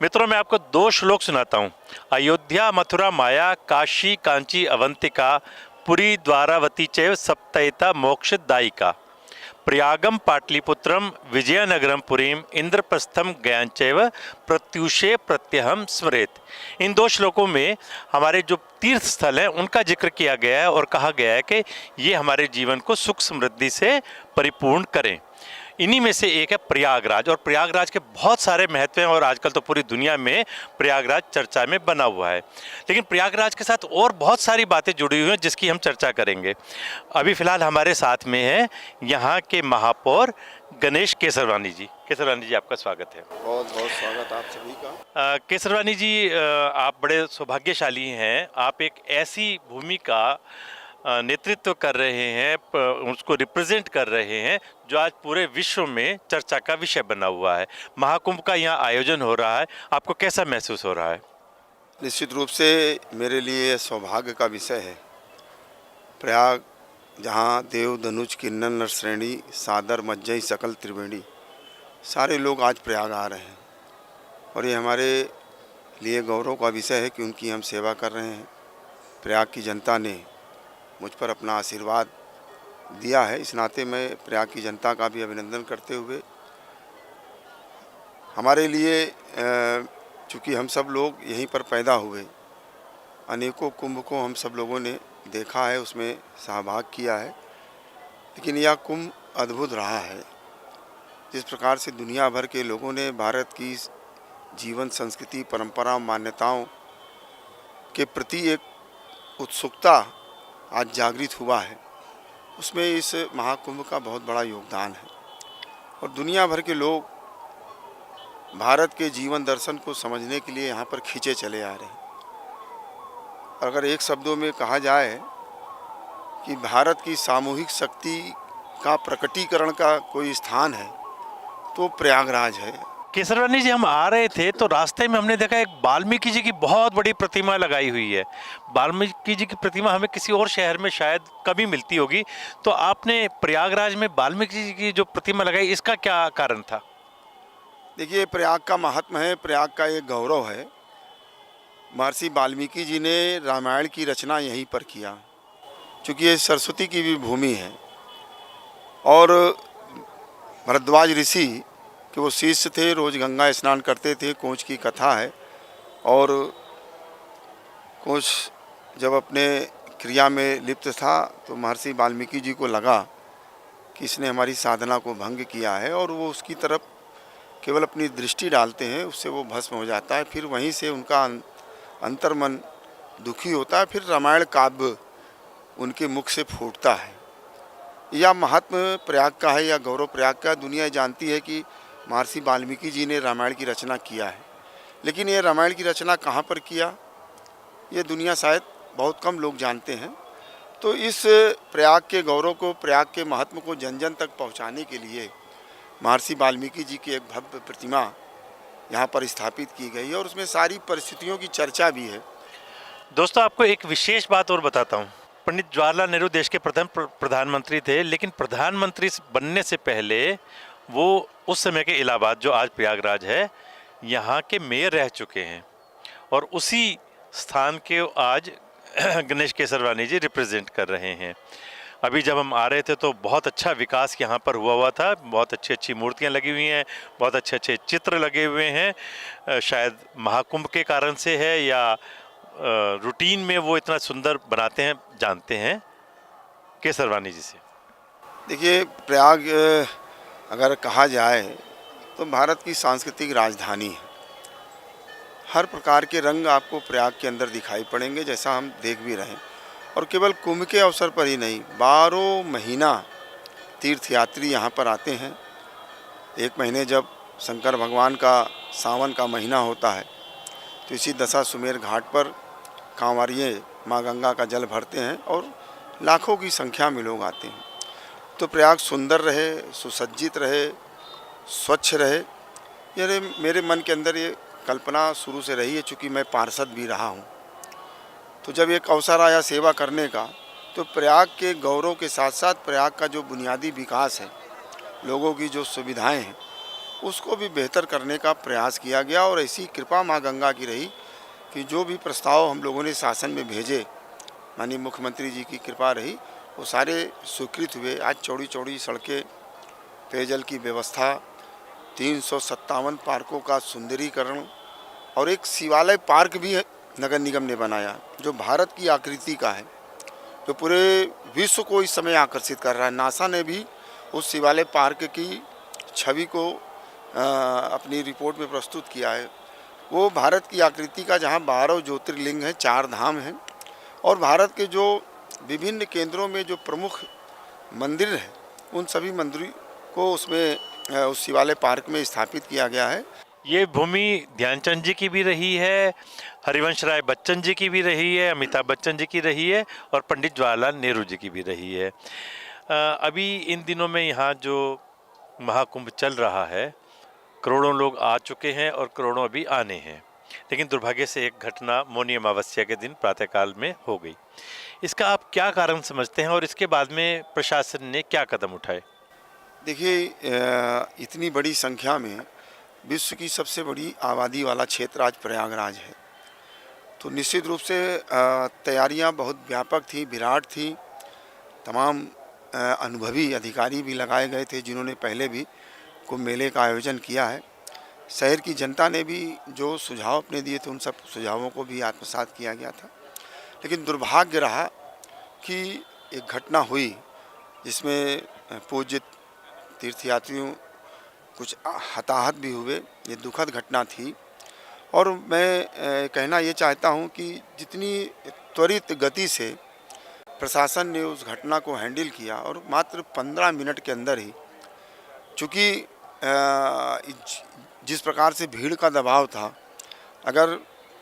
मित्रों, मैं आपको दो श्लोक सुनाता हूँ। अयोध्या मथुरा माया काशी कांची अवंतिका पुरी द्वारावती चैव सप्तैता मोक्षदायिका प्रयागम पाटलिपुत्रम विजयनगरम पुरीम इंद्रप्रस्थम गयांचैव प्रत्युषे प्रत्यहम स्मरेत। इन दो श्लोकों में हमारे जो तीर्थ स्थल हैं उनका जिक्र किया गया है और कहा गया है कि ये हमारे जीवन को सुख समृद्धि से परिपूर्ण करें। इन्हीं में से एक है प्रयागराज, और प्रयागराज के बहुत सारे महत्व हैं और आजकल तो पूरी दुनिया में प्रयागराज चर्चा में बना हुआ है। लेकिन प्रयागराज के साथ और बहुत सारी बातें जुड़ी हुई हैं जिसकी हम चर्चा करेंगे। अभी फ़िलहाल हमारे साथ में हैं यहाँ के महापौर गणेश केसरवानी जी। केसरवानी जी, आपका स्वागत है। बहुत बहुत स्वागत आप सभी का। केसरवानी जी, आप बड़े सौभाग्यशाली हैं। आप एक ऐसी भूमि का नेतृत्व कर रहे हैं, उसको रिप्रेजेंट कर रहे हैं जो आज पूरे विश्व में चर्चा का विषय बना हुआ है। महाकुंभ का यहाँ आयोजन हो रहा है, आपको कैसा महसूस हो रहा है? निश्चित रूप से मेरे लिए सौभाग्य का विषय है। प्रयाग, जहाँ देव धनुष किन्नर नर श्रेणी सादर मज्जई सकल त्रिवेणी, सारे लोग आज प्रयाग आ रहे हैं और ये हमारे लिए गौरव का विषय है कि उनकी हम सेवा कर रहे हैं। प्रयाग की जनता ने मुझ पर अपना आशीर्वाद दिया है, इस नाते मैं प्रयाग की जनता का भी अभिनंदन करते हुए, हमारे लिए चूँकि हम सब लोग यहीं पर पैदा हुए, अनेकों कुंभ को हम सब लोगों ने देखा है, उसमें सहभाग किया है, लेकिन यह कुंभ अद्भुत रहा है। जिस प्रकार से दुनिया भर के लोगों ने भारत की जीवन संस्कृति परंपरा मान्यताओं के प्रति एक उत्सुकता आज जागृत हुआ है, उसमें इस महाकुंभ का बहुत बड़ा योगदान है। और दुनिया भर के लोग भारत के जीवन दर्शन को समझने के लिए यहाँ पर खींचे चले आ रहे हैं। अगर एक शब्दों में कहा जाए कि भारत की सामूहिक शक्ति का प्रकटीकरण का कोई स्थान है तो प्रयागराज है। केसरवानी जी, हम आ रहे थे तो रास्ते में हमने देखा एक वाल्मीकि जी की बहुत बड़ी प्रतिमा लगाई हुई है। वाल्मीकि जी की प्रतिमा हमें किसी और शहर में शायद कभी मिलती होगी, तो आपने प्रयागराज में वाल्मीकि जी की जो प्रतिमा लगाई, इसका क्या कारण था? देखिए, प्रयाग का महात्म है, प्रयाग का एक गौरव है। महर्षि वाल्मीकि जी ने रामायण की रचना यहीं पर किया, चूँकि ये सरस्वती की भी भूमि है और भरद्वाज ऋषि कि वो शिष्य थे, रोज़ गंगा स्नान करते थे। कोच की कथा है और कोच जब अपने क्रिया में लिप्त था तो महर्षि वाल्मीकि जी को लगा कि इसने हमारी साधना को भंग किया है और वो उसकी तरफ केवल अपनी दृष्टि डालते हैं, उससे वो भस्म हो जाता है। फिर वहीं से उनका अंतर्मन दुखी होता है, फिर रामायण काव्य उनके मुख से फूटता है। यह महात्म प्रयाग का है, या गौरव प्रयाग का। दुनिया जानती है कि महर्षि वाल्मीकि जी ने रामायण की रचना किया है, लेकिन ये रामायण की रचना कहाँ पर किया, ये दुनिया शायद बहुत कम लोग जानते हैं। तो इस प्रयाग के गौरव को, प्रयाग के महत्व को जन जन तक पहुँचाने के लिए महर्षि वाल्मीकि जी की एक भव्य प्रतिमा यहाँ पर स्थापित की गई है और उसमें सारी परिस्थितियों की चर्चा भी है। दोस्तों, आपको एक विशेष बात और बताता हूँ। पंडित जवाहरलाल नेहरू देश के प्रथम प्रधानमंत्री थे, लेकिन प्रधानमंत्री बनने से पहले वो उस समय के इलाहाबाद, जो आज प्रयागराज है, यहाँ के मेयर रह चुके हैं और उसी स्थान के आज गणेश केसरवानी जी रिप्रेजेंट कर रहे हैं। अभी जब हम आ रहे थे तो बहुत अच्छा विकास यहाँ पर हुआ था, बहुत अच्छी अच्छी मूर्तियाँ लगी हुई हैं, बहुत अच्छे अच्छे चित्र लगे हुए हैं। शायद महाकुंभ के कारण से है या रूटीन में वो इतना सुंदर बनाते हैं, जानते हैं केसरवानी जी से। देखिए, प्रयाग अगर कहा जाए तो भारत की सांस्कृतिक राजधानी है। हर प्रकार के रंग आपको प्रयाग के अंदर दिखाई पड़ेंगे, जैसा हम देख भी रहे हैं। और केवल कुंभ के अवसर पर ही नहीं, 12 महीना तीर्थयात्री यहाँ पर आते हैं। एक महीने जब शंकर भगवान का सावन का महीना होता है तो इसी दशाश्वमेध घाट पर कांवरिये माँ गंगा का जल भरते हैं और लाखों की संख्या में लोग आते हैं। तो प्रयाग सुंदर रहे, सुसज्जित रहे, स्वच्छ रहे, ये मेरे मन के अंदर ये कल्पना शुरू से रही है। चूँकि मैं पार्षद भी रहा हूँ, तो जब एक अवसर आया सेवा करने का, तो प्रयाग के गौरव के साथ साथ प्रयाग का जो बुनियादी विकास है, लोगों की जो सुविधाएं हैं, उसको भी बेहतर करने का प्रयास किया गया। और ऐसी कृपा माँ गंगा की रही कि जो भी प्रस्ताव हम लोगों ने शासन में भेजे, माननीय मुख्यमंत्री जी की कृपा रही, वो सारे स्वीकृत हुए। आज चौड़ी चौड़ी सड़कें, पेयजल की व्यवस्था, 357 पार्कों का सुंदरीकरण और एक शिवालय पार्क भी नगर निगम ने बनाया जो भारत की आकृति का है, जो पूरे विश्व को इस समय आकर्षित कर रहा है। नासा ने भी उस शिवालय पार्क की छवि को अपनी रिपोर्ट में प्रस्तुत किया है। वो भारत की आकृति का, जहाँ 12 ज्योतिर्लिंग हैं, 4 धाम हैं, और भारत के जो विभिन्न केंद्रों में जो प्रमुख मंदिर हैं, उन सभी मंदिर को उसमें उस शिवालय पार्क में स्थापित किया गया है। ये भूमि ध्यानचंद जी की भी रही है, हरिवंश राय बच्चन जी की भी रही है, अमिताभ बच्चन जी की रही है और पंडित जवाहरलाल नेहरू जी की भी रही है। अभी इन दिनों में यहाँ जो महाकुंभ चल रहा है, करोड़ों लोग आ चुके हैं और करोड़ों अभी आने हैं, लेकिन दुर्भाग्य से एक घटना मौनी अमावस्या के दिन प्रातःकाल में हो गई। इसका आप क्या कारण समझते हैं और इसके बाद में प्रशासन ने क्या कदम उठाए? देखिए, इतनी बड़ी संख्या में विश्व की सबसे बड़ी आबादी वाला क्षेत्र आज प्रयागराज है, तो निश्चित रूप से तैयारियां बहुत व्यापक थी, विराट थी। तमाम अनुभवी अधिकारी भी लगाए गए थे जिन्होंने पहले भी कुंभ मेले का आयोजन किया है। शहर की जनता ने भी जो सुझाव अपने दिए थे, उन सब सुझावों को भी आत्मसात किया गया था। लेकिन दुर्भाग्य रहा कि एक घटना हुई जिसमें पूज्य तीर्थयात्रियों कुछ हताहत भी हुए। ये दुखद घटना थी और मैं कहना ये चाहता हूँ कि जितनी त्वरित गति से प्रशासन ने उस घटना को हैंडल किया और मात्र 15 मिनट के अंदर ही, चूँकि जिस प्रकार से भीड़ का दबाव था, अगर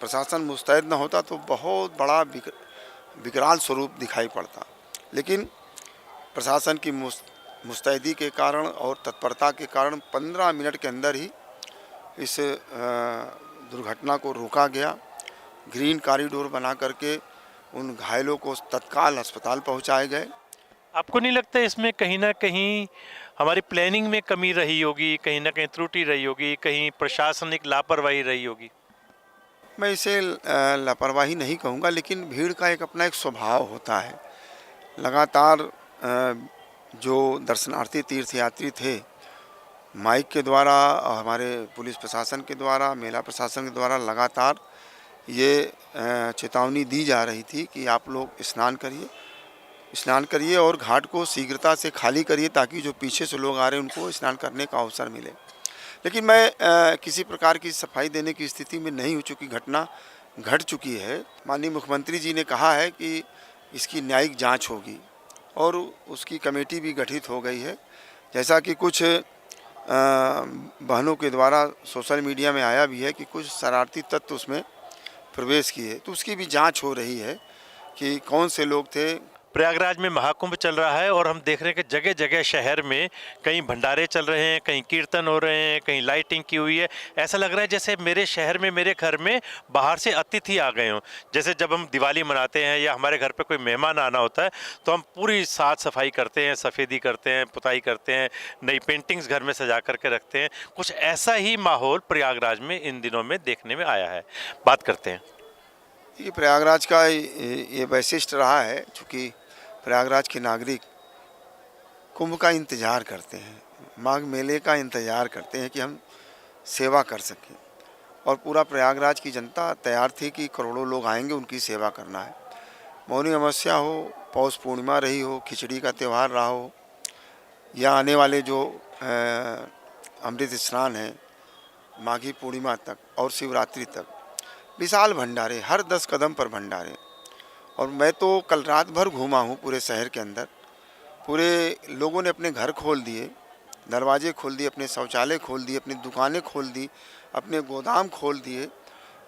प्रशासन मुस्तैद न होता तो बहुत बड़ा विकराल स्वरूप दिखाई पड़ता। लेकिन प्रशासन की मुस्तैदी के कारण और तत्परता के कारण 15 मिनट के अंदर ही इस दुर्घटना को रोका गया। ग्रीन कॉरिडोर बना करके उन घायलों को तत्काल अस्पताल पहुंचाए गए। आपको नहीं लगता इसमें कहीं ना कहीं हमारी प्लानिंग में कमी रही होगी, कहीं ना कहीं त्रुटि रही होगी, कहीं प्रशासनिक लापरवाही रही होगी? मैं इसे लापरवाही नहीं कहूँगा, लेकिन भीड़ का एक अपना एक स्वभाव होता है। लगातार जो दर्शनार्थी तीर्थयात्री थे, माइक के द्वारा, हमारे पुलिस प्रशासन के द्वारा, मेला प्रशासन के द्वारा लगातार ये चेतावनी दी जा रही थी कि आप लोग स्नान करिए और घाट को शीघ्रता से खाली करिए ताकि जो पीछे से लोग आ रहे हैं उनको स्नान करने का अवसर मिले। लेकिन मैं किसी प्रकार की सफाई देने की स्थिति में नहीं हूँ, चूँकि घटना घट चुकी है। माननीय मुख्यमंत्री जी ने कहा है कि इसकी न्यायिक जांच होगी और उसकी कमेटी भी गठित हो गई है। जैसा कि कुछ बहनों के द्वारा सोशल मीडिया में आया भी है कि कुछ शरारती तत्व उसमें प्रवेश किए, तो उसकी भी जांच हो रही है कि कौन से लोग थे। प्रयागराज में महाकुंभ चल रहा है और हम देख रहे हैं कि जगह जगह शहर में कहीं भंडारे चल रहे हैं, कहीं कीर्तन हो रहे हैं, कहीं लाइटिंग की हुई है। ऐसा लग रहा है जैसे मेरे शहर में, मेरे घर में बाहर से अतिथि आ गए हों। जैसे जब हम दिवाली मनाते हैं या हमारे घर पे कोई मेहमान आना होता है तो हम पूरी साफ सफाई करते हैं, सफ़ेदी करते हैं, पुताई करते हैं, नई पेंटिंग्स घर में सजा करके रखते हैं। कुछ ऐसा ही माहौल प्रयागराज में इन दिनों में देखने में आया है। बात करते हैं। ये प्रयागराज का ये वैशिष्ट रहा है, चूँकि प्रयागराज के नागरिक कुंभ का इंतज़ार करते हैं, माघ मेले का इंतज़ार करते हैं कि हम सेवा कर सकें, और पूरा प्रयागराज की जनता तैयार थी कि करोड़ों लोग आएंगे, उनकी सेवा करना है। मौनी अमावस्या हो, पौष पूर्णिमा रही हो, खिचड़ी का त्यौहार रहा हो, या आने वाले जो अमृत स्नान है माघी पूर्णिमा तक और शिवरात्रि तक, विशाल भंडारे, हर 10 कदम पर भंडारे। और मैं तो कल रात भर घूमा हूँ पूरे शहर के अंदर। पूरे लोगों ने अपने घर खोल दिए, दरवाजे खोल दिए, अपने शौचालय खोल दिए, अपनी दुकानें खोल दी, अपने गोदाम खोल दिए।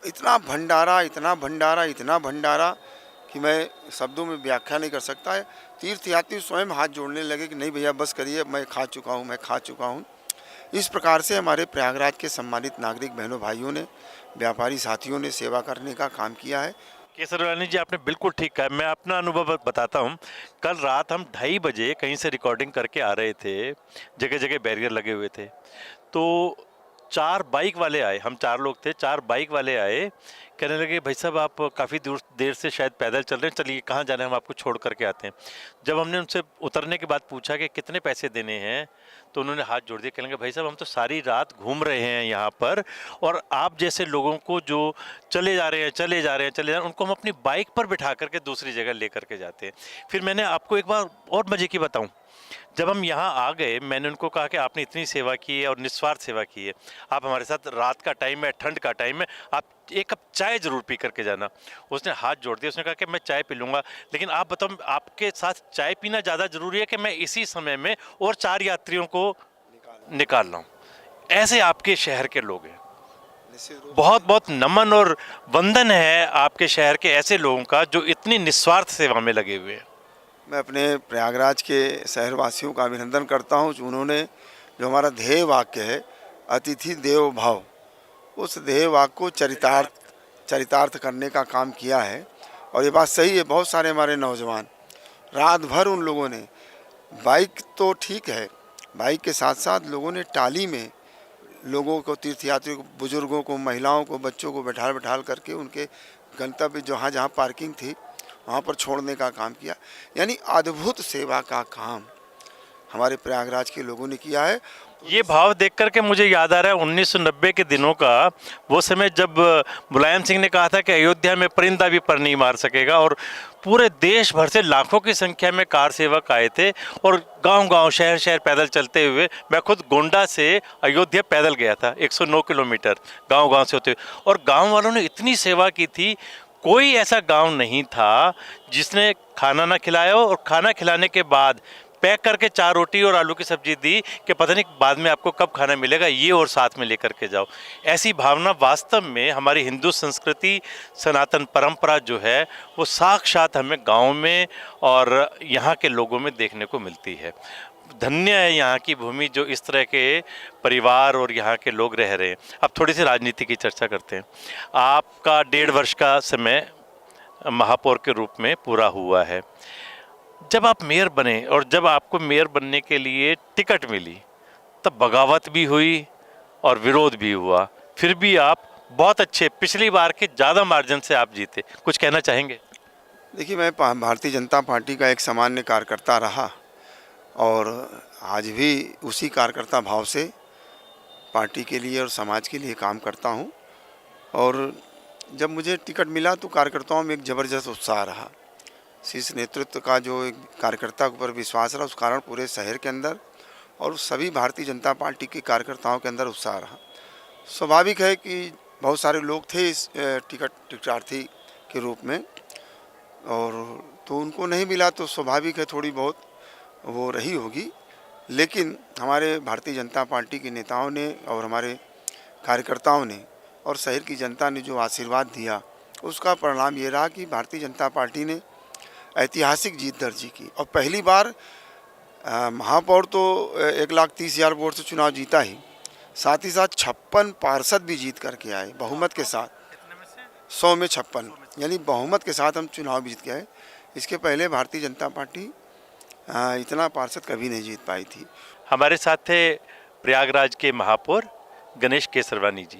इतना भंडारा, इतना भंडारा, इतना भंडारा कि मैं शब्दों में व्याख्या नहीं कर सकता है। तीर्थयात्री स्वयं हाथ जोड़ने लगे कि नहीं भैया बस करिए, मैं खा चुका हूँ, मैं खा चुका हूँ। इस प्रकार से हमारे प्रयागराज के सम्मानित नागरिक बहनों भाइयों ने, व्यापारी साथियों ने सेवा करने का काम किया है। केसरवानी जी, आपने बिल्कुल ठीक कहा। मैं अपना अनुभव बताता हूँ। कल रात हम 2:30 बजे कहीं से रिकॉर्डिंग करके आ रहे थे, जगह जगह बैरियर लगे हुए थे। तो 4 बाइक वाले आए, हम 4 लोग थे, 4 बाइक वाले आए, कहने लगे भाई साहब आप काफ़ी दूर देर से शायद पैदल चल रहे हैं, चलिए कहाँ जाना है हम आपको छोड़ करके आते हैं। जब हमने उनसे उतरने के बाद पूछा कि कितने पैसे देने हैं, तो उन्होंने हाथ जोड़ दिए, कहने लगे भाई साहब हम तो सारी रात घूम रहे हैं यहाँ पर, और आप जैसे लोगों को जो चले जा रहे हैं चले जा रहे हैं चले जा रहे हैं, उनको हम अपनी बाइक पर बिठा करके दूसरी जगह ले करके जाते हैं। फिर मैंने आपको एक बार और मज़े की बताऊँ, जब हम यहाँ आ गए मैंने उनको कहा कि आपने इतनी सेवा की है और निस्वार्थ सेवा की है, आप हमारे साथ, रात का टाइम है, ठंड का टाइम है, आप एक कप चाय ज़रूर पी करके जाना। उसने हाथ जोड़ दिया, उसने कहा कि मैं चाय पी लूँगा, लेकिन आप बताओ आपके साथ चाय पीना ज़्यादा ज़रूरी है कि मैं इसी समय में और 4 यात्रियों को निकाल रहा हूँ। ऐसे आपके शहर के लोग हैं। निश्चित रूप बहुत बहुत नमन और वंदन है आपके शहर के ऐसे लोगों का जो इतनी निस्वार्थ सेवा में लगे हुए हैं। मैं अपने प्रयागराज के शहरवासियों का अभिनंदन करता हूँ जो उन्होंने जो हमारा ध्येय वाक्य है अतिथि देवो भव, उस ध्येय वाक्य को चरितार्थ करने का काम किया है। और ये बात सही है, बहुत सारे हमारे नौजवान रात भर उन लोगों ने, बाइक तो ठीक है, बाइक के साथ साथ लोगों ने टाली में लोगों को, तीर्थयात्रियों को, बुजुर्गों को, महिलाओं को, बच्चों को बैठाल बैठाल करके उनके गंतव्य जहाँ जहाँ पार्किंग थी वहाँ पर छोड़ने का काम किया। यानी अद्भुत सेवा का काम हमारे प्रयागराज के लोगों ने किया है। ये भाव देख करके मुझे याद आ रहा है 1990 के दिनों का, वो समय जब मुलायम सिंह ने कहा था कि अयोध्या में परिंदा भी पर नहीं मार सकेगा, और पूरे देश भर से लाखों की संख्या में कार सेवक आए थे और गांव-गांव, शहर-शहर पैदल चलते हुए, मैं खुद गोंडा से अयोध्या पैदल गया था 109 किलोमीटर गांव-गांव से होते हुए, और गांव वालों ने इतनी सेवा की थी, कोई ऐसा गांव नहीं था जिसने खाना ना खिलाया हो, और खाना खिलाने के बाद पैक करके 4 रोटी और आलू की सब्जी दी कि पता नहीं बाद में आपको कब खाना मिलेगा, ये और साथ में लेकर के जाओ। ऐसी भावना वास्तव में हमारी हिंदू संस्कृति, सनातन परंपरा जो है, वो साक्षात हमें गाँव में और यहाँ के लोगों में देखने को मिलती है। धन्य है यहाँ की भूमि जो इस तरह के परिवार और यहाँ के लोग रह रहे हैं। अब थोड़ी सी राजनीति की चर्चा करते हैं। आपका 1.5 वर्ष का समय महापौर के रूप में पूरा हुआ है। जब आप मेयर बने और जब आपको मेयर बनने के लिए टिकट मिली, तब बगावत भी हुई और विरोध भी हुआ, फिर भी आप बहुत अच्छे, पिछली बार के ज़्यादा मार्जिन से आप जीते। कुछ कहना चाहेंगे? देखिए, मैं भारतीय जनता पार्टी का एक सामान्य कार्यकर्ता रहा और आज भी उसी कार्यकर्ता भाव से पार्टी के लिए और समाज के लिए काम करता हूँ। और जब मुझे टिकट मिला तो कार्यकर्ताओं में एक ज़बरदस्त उत्साह रहा। शीर्ष नेतृत्व का जो एक कार्यकर्ता के ऊपर विश्वास रहा, उस कारण पूरे शहर के अंदर और सभी भारतीय जनता पार्टी के कार्यकर्ताओं के अंदर उत्साह रहा। स्वाभाविक है कि बहुत सारे लोग थे इस टिकटार्थी के रूप में, और तो उनको नहीं मिला तो स्वाभाविक है थोड़ी बहुत वो रही होगी। लेकिन हमारे भारतीय जनता पार्टी के नेताओं ने और हमारे कार्यकर्ताओं ने और शहर की जनता ने जो आशीर्वाद दिया, उसका परिणाम ये रहा कि भारतीय जनता पार्टी ने ऐतिहासिक जीत दर्ज की। और पहली बार महापौर तो 1,30,000 वोट से चुनाव जीता ही, साथ ही साथ 56 पार्षद भी जीत करके आए बहुमत के साथ। 100 में 56, यानी बहुमत के साथ हम चुनाव भी जीत के आए। इसके पहले भारतीय जनता पार्टी इतना पार्षद कभी नहीं जीत पाई थी। हमारे साथ थे प्रयागराज के महापौर गणेश केसरवानी जी।